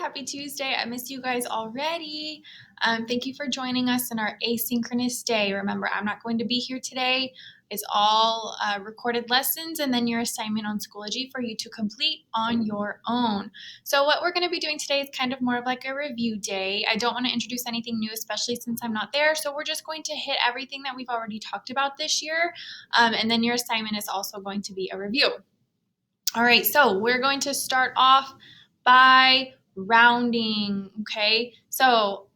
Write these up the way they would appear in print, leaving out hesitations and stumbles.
Happy Tuesday. I miss you guys already. Thank you for joining us in our asynchronous day. Remember, I'm not going to be here today. It's all recorded lessons and then your assignment on Schoology for you to complete on your own. So what we're going to be doing today is kind of more of like a review day. I don't want to introduce anything new, especially since I'm not there. So we're just going to hit everything that we've already talked about this year. And then your assignment is also going to be a review. All right, so we're going to start off by rounding, okay? So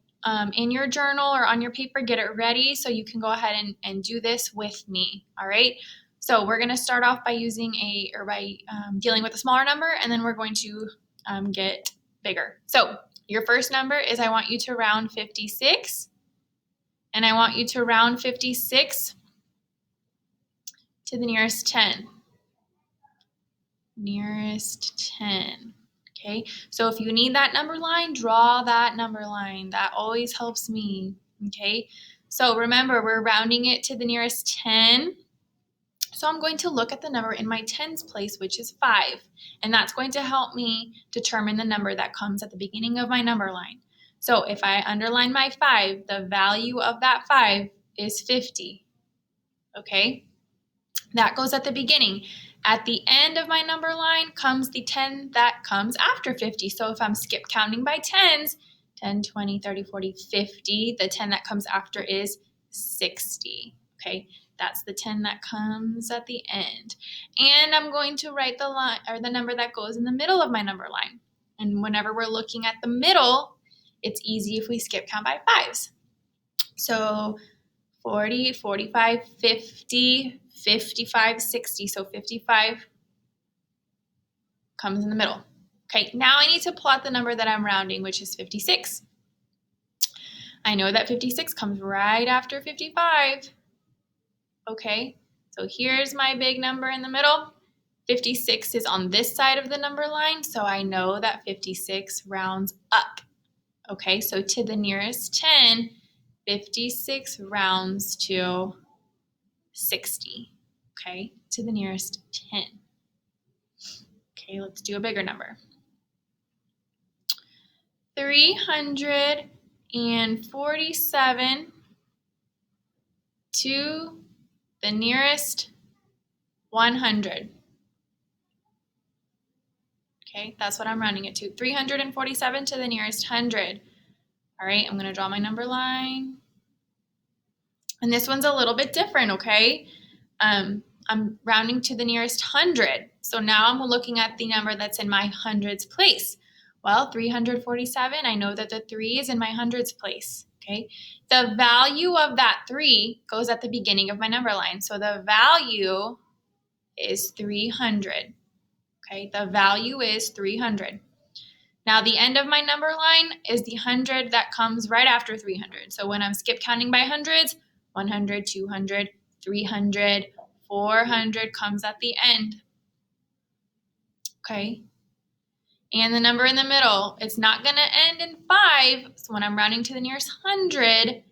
in your journal or on your paper, get it ready so you can go ahead and do this with me, all right? So we're gonna start off by dealing with a smaller number, and then we're going to get bigger. So your first number is I want you to round 56, and I want you to round 56 to the nearest 10. Nearest 10. Okay, so if you need that number line, draw that number line. That always helps me. Okay, so remember, we're rounding it to the nearest 10. So I'm going to look at the number in my tens place, which is 5. And that's going to help me determine the number that comes at the beginning of my number line. So if I underline my 5, the value of that 5 is 50. Okay, that goes at the beginning. At the end of my number line comes the 10 that comes after 50. So if I'm skip counting by tens, 10, 20, 30, 40, 50, the 10 that comes after is 60. Okay, that's the 10 that comes at the end. And I'm going to write the line or the number that goes in the middle of my number line. And whenever we're looking at the middle, it's easy if we skip count by fives. So 40, 45, 50, 55, 60. So 55 comes in the middle. Okay, now I need to plot the number that I'm rounding, which is 56. I know that 56 comes right after 55. Okay, so here's my big number in the middle. 56 is on this side of the number line, so I know that 56 rounds up. Okay, so to the nearest 10, 56 rounds to 60. Okay, to the nearest 10. Okay, let's do a bigger number. 347 to the nearest 100. Okay, that's what I'm rounding it to. 347 to the nearest 100. All right, I'm going to draw my number line. And this one's a little bit different, okay? I'm rounding to the nearest 100. So now I'm looking at the number that's in my hundreds place. Well, 347, I know that the 3 is in my hundreds place, okay? The value of that 3 goes at the beginning of my number line. So the value is 300, okay? The value is 300. Now the end of my number line is the 100 that comes right after 300. So when I'm skip counting by hundreds, 100, 200, 300, 400 comes at the end, okay? And the number in the middle, it's not going to end in 5. So when I'm rounding to the nearest 100,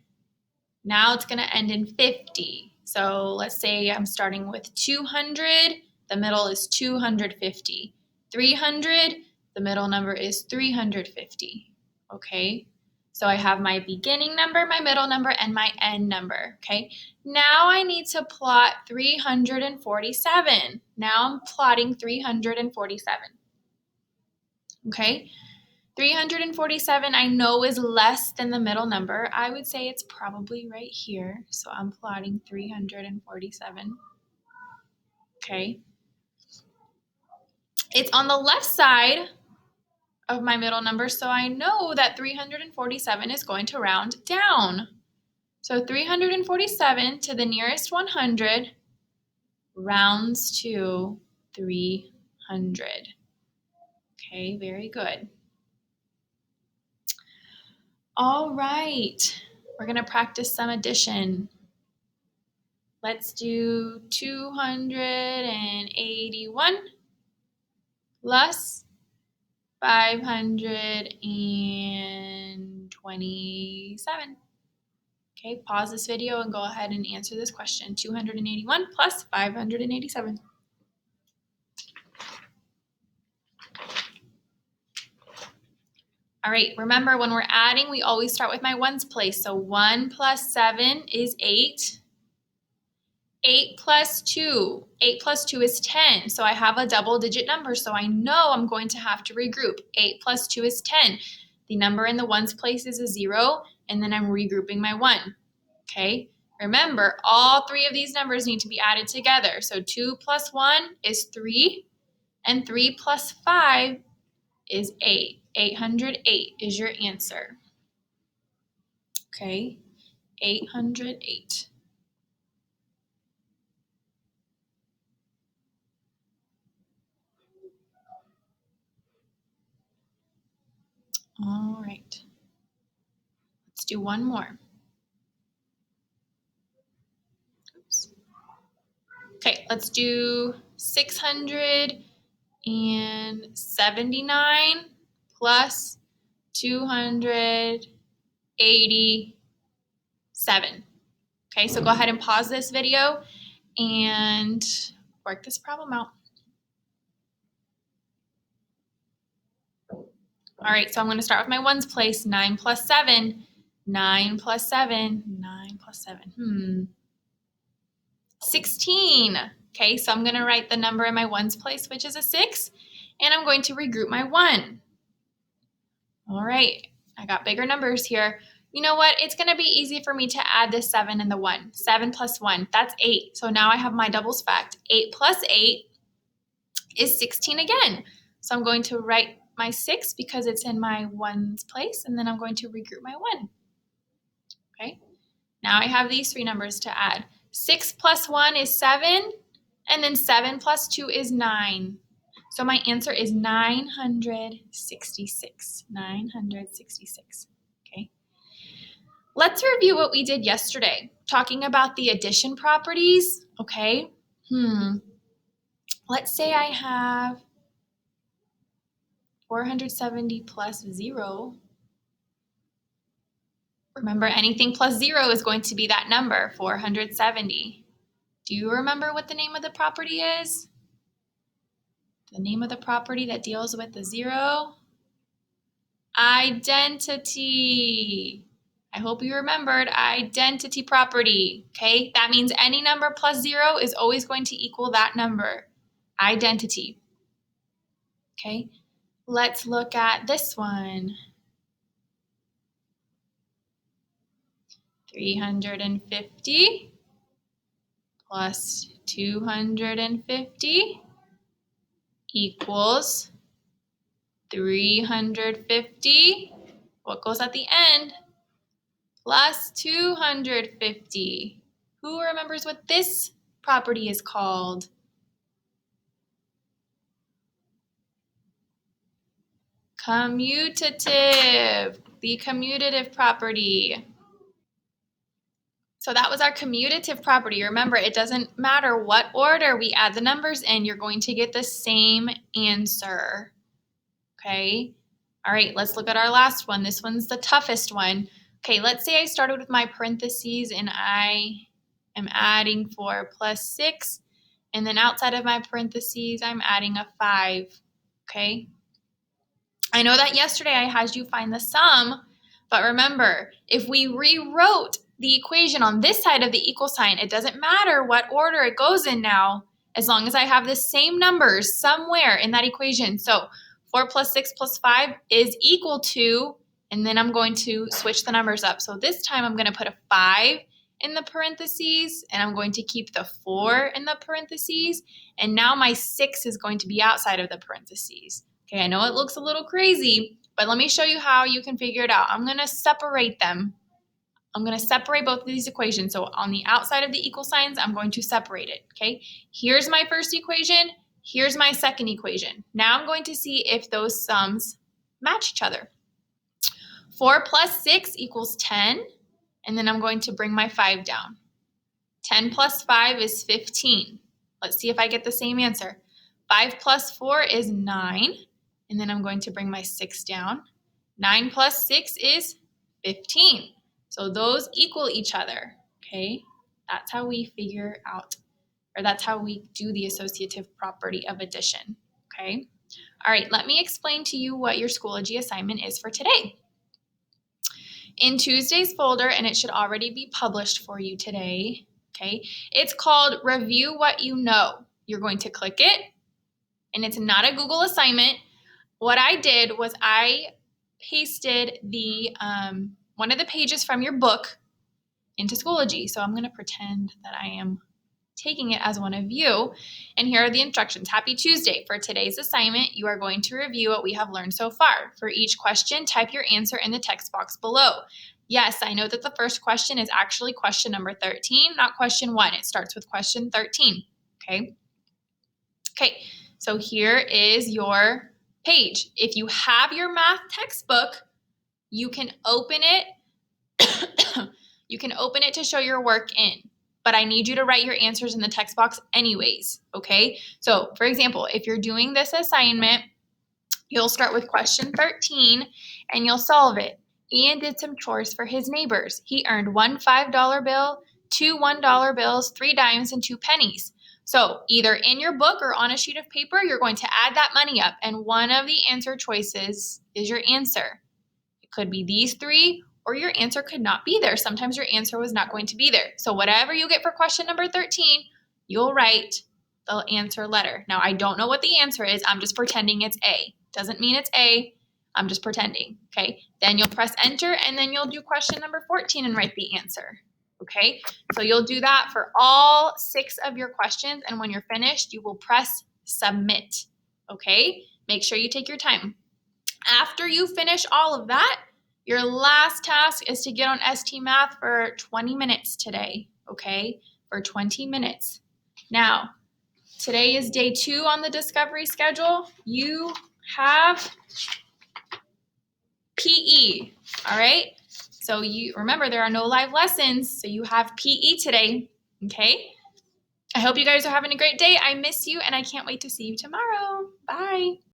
now it's going to end in 50. So let's say I'm starting with 200. The middle is 250. 300, the middle number is 350. Okay? So I have my beginning number, my middle number, and my end number. Okay? Now I need to plot 347. Now I'm plotting 347. Okay, 347 I know is less than the middle number. I would say it's probably right here. So I'm plotting 347. Okay. It's on the left side of my middle number, so I know that 347 is going to round down. So 347 to the nearest 100 rounds to 300. Okay, very good. All right, we're going to practice some addition. Let's do 281 plus 527. Okay, pause this video and go ahead and answer this question. 281 plus 587. All right, remember when we're adding, we always start with my ones place. So 1 plus 7 is 8. 8 plus 2. 8 plus 2 is 10. So I have a double digit number, so I know I'm going to have to regroup. 8 plus 2 is 10. The number in the ones place is a 0, and then I'm regrouping my 1. Okay? Remember, all three of these numbers need to be added together. So 2 plus 1 is 3, and 3 plus 5 is 8. 808 is your answer. Okay? 808. All right. Let's do one more. Oops. Okay, let's do 679 plus 287. Okay, so go ahead and pause this video and work this problem out. All right, so I'm going to start with my ones place. 9 plus 7. 9 plus 7. 9 plus 7. 16. Okay, so I'm going to write the number in my ones place, which is a 6, and I'm going to regroup my 1. All right, I got bigger numbers here. You know what? It's going to be easy for me to add this 7 and the 1. 7 plus 1, that's 8. So now I have my doubles fact. 8 plus 8 is 16 again. So I'm going to write my 6 because it's in my ones place, and then I'm going to regroup my 1. Okay, now I have these three numbers to add. 6 plus 1 is 7, and then 7 plus 2 is 9. So my answer is 966. 966. Okay. Let's review what we did yesterday, talking about the addition properties. Okay. Let's say I have 470 plus 0. Remember, anything plus 0 is going to be that number, 470. Do you remember what the name of the property is? The name of the property that deals with the 0? Identity. I hope you remembered identity property. Okay, that means any number plus 0 is always going to equal that number. Identity. Okay, let's look at this one. 350 plus 250 equals 350. What goes at the end? Plus 250. Who remembers what this property is called? Commutative. The commutative property. So that was our commutative property. Remember, it doesn't matter what order we add the numbers in, you're going to get the same answer. Okay? All right, let's look at our last one. This one's the toughest one. Okay, let's say I started with my parentheses and I am adding 4 plus 6, and then outside of my parentheses, I'm adding a 5. Okay? I know that yesterday I had you find the sum, but remember, if we rewrote the equation on this side of the equal sign, it doesn't matter what order it goes in now, as long as I have the same numbers somewhere in that equation. So 4 plus 6 plus 5 is equal to, and then I'm going to switch the numbers up. So this time I'm going to put a 5 in the parentheses, and I'm going to keep the 4 in the parentheses, and now my 6 is going to be outside of the parentheses. Okay, I know it looks a little crazy, but let me show you how you can figure it out. I'm going to separate them. I'm going to separate both of these equations. So on the outside of the equal signs, I'm going to separate it, okay? Here's my first equation. Here's my second equation. Now I'm going to see if those sums match each other. 4 plus 6 equals 10, and then I'm going to bring my 5 down. 10 plus 5 is 15. Let's see if I get the same answer. 5 plus 4 is 9. And then I'm going to bring my 6 down. 9 plus 6 is 15. So those equal each other, okay? That's how we figure out, or that's how we do the associative property of addition, okay? All right, let me explain to you what your Schoology assignment is for today. In Tuesday's folder, and it should already be published for you today, okay, it's called Review What You Know. You're going to click it, and it's not a Google assignment. What I did was I pasted the one of the pages from your book into Schoology. So I'm going to pretend that I am taking it as one of you. And here are the instructions. Happy Tuesday. For today's assignment, you are going to review what we have learned so far. For each question, type your answer in the text box below. Yes, I know that the first question is actually question number 13, not question 1. It starts with question 13. Okay. Okay. So here is your page. If you have your math textbook, you can open it. You can open it to show your work in, but I need you to write your answers in the text box anyways, okay? So, for example, if you're doing this assignment, you'll start with question 13 and you'll solve it. Ian did some chores for his neighbors. He earned one $5 bill, two $1 bills, 3 dimes, and 2 pennies. So either in your book or on a sheet of paper, you're going to add that money up, and one of the answer choices is your answer. It could be these 3, or your answer could not be there. Sometimes your answer was not going to be there. So whatever you get for question number 13, you'll write the answer letter. Now, I don't know what the answer is. I'm just pretending it's A. Doesn't mean it's A. I'm just pretending, okay? Then you'll press enter, and then you'll do question number 14 and write the answer, okay? So you'll do that for all 6 of your questions, and when you're finished, you will press submit, okay? Make sure you take your time. After you finish all of that, your last task is to get on ST Math for 20 minutes today, okay? For 20 minutes. Now, today is day 2 on the Discovery schedule. You have PE, all right? So you remember there are no live lessons, so you have PE today, okay? I hope you guys are having a great day. I miss you, and I can't wait to see you tomorrow. Bye.